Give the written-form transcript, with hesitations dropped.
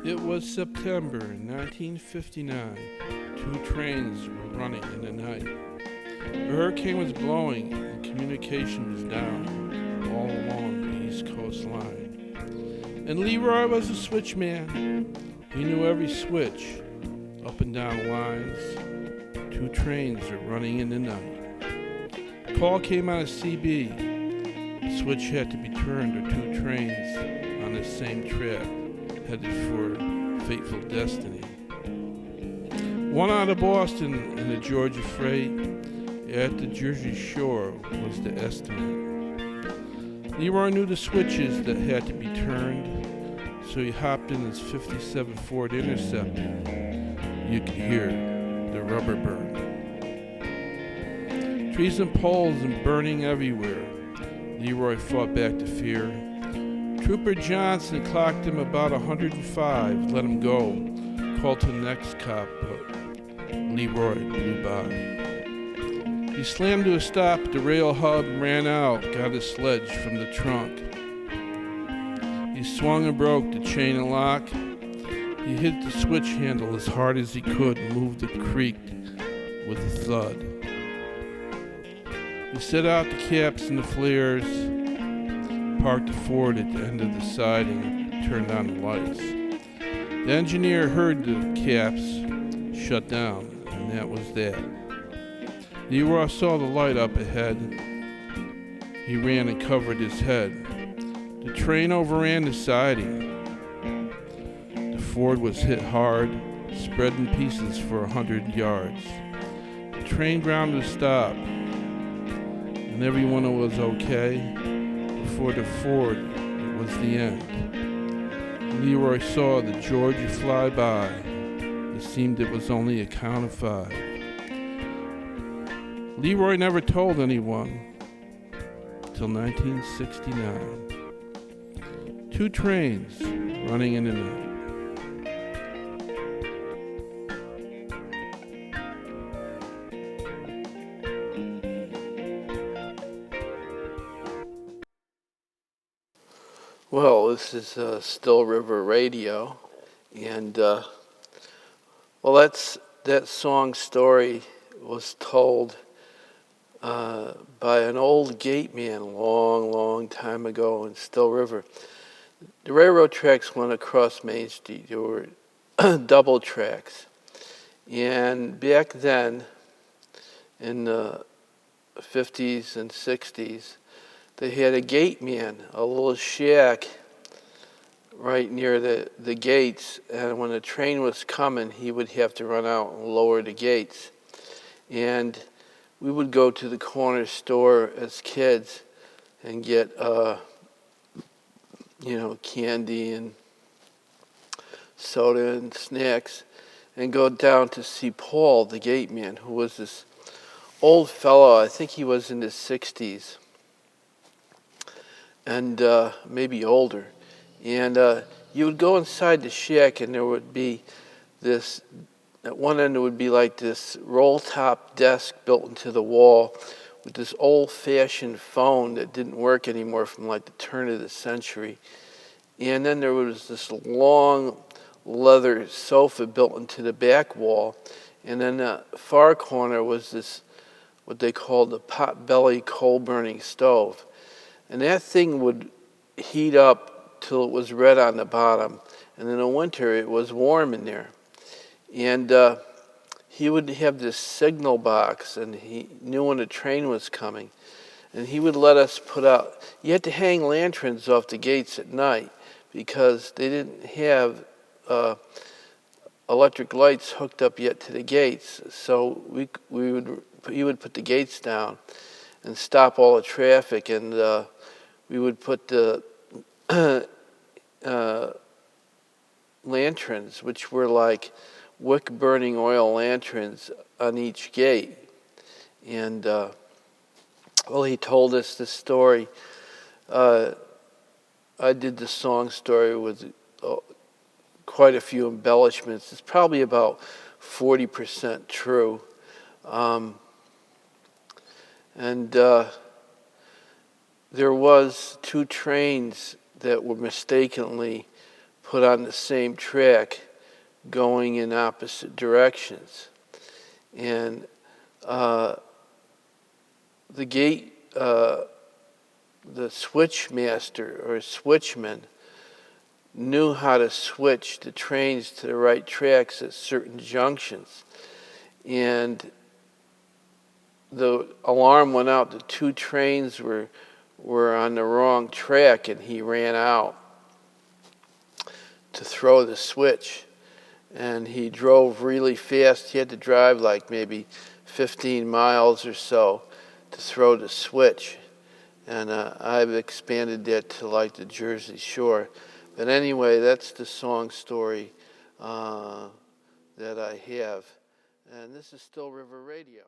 It was September 1959. Two trains were running in the night. A hurricane was blowing and communication was down all along the East Coast line. And Leroy was a switchman. He knew every switch, up and down lines. Two trains are running in the night. Call came out of CB. The switch had to be turned or two trains on the same track headed for fateful destiny. One out of Boston and the Georgia freight at the Jersey Shore was the estimate. Leroy knew the switches that had to be turned, so he hopped in his 57 Ford Interceptor. You could hear the rubber burn. Trees and poles and burning everywhere. Leroy fought back the fear. Trooper Johnson clocked him about 105, let him go, called to the next cop, but Leroy blew by. He slammed to a stop at the rail hub, ran out, got his sledge from the trunk. He swung and broke the chain and lock. He hit the switch handle as hard as he could and moved it creaked with a thud. He set out the caps and the flares, parked the Ford at the end of the siding, turned on the lights. The engineer heard the caps shut down, and that was that. Leroy saw the light up ahead. He ran and covered his head. The train overran the siding. The Ford was hit hard, spread in pieces for 100 yards. The train ground to a stop, and everyone was okay. For the Ford, it was the end. Leroy saw the Georgia fly by. It seemed it was only a count of 5. Leroy never told anyone till 1969. Two trains running in the night. Well, this is Still River Radio, and that song story was told by an old gate man a long, long time ago in Still River. The railroad tracks went across Main Street. There were double tracks, and back then, in the 50s and 60s, they had a gate man, a little shack right near the gates, and when the train was coming, he would have to run out and lower the gates. And we would go to the corner store as kids and get, candy and soda and snacks, and go down to see Paul, the gate man, who was this old fellow. I think he was in his 60s. And maybe older. And you would go inside the shack, and there would be this, at one end it would be like this roll-top desk built into the wall with this old-fashioned phone that didn't work anymore from like the turn of the century. And then there was this long leather sofa built into the back wall. And then the far corner was this, what they called a pot-belly coal-burning stove. And that thing would heat up till it was red on the bottom. And in the winter, it was warm in there. And he would have this signal box, and he knew when a train was coming. And he would let us put out, you had to hang lanterns off the gates at night because they didn't have electric lights hooked up yet to the gates. So he would put the gates down and stop all the traffic, and we would put the lanterns, which were like wick-burning oil lanterns, on each gate. And, he told us this story. I did the song story with quite a few embellishments. It's probably about 40% true. There was two trains that were mistakenly put on the same track going in opposite directions. And the gate, the switch master or switchman knew how to switch the trains to the right tracks at certain junctions. And the alarm went out, the two trains were on the wrong track, and he ran out to throw the switch. And he drove really fast. He had to drive like maybe 15 miles or so to throw the switch. And I've expanded that to like the Jersey Shore. But anyway, that's the song story that I have. And this is Still River Radio.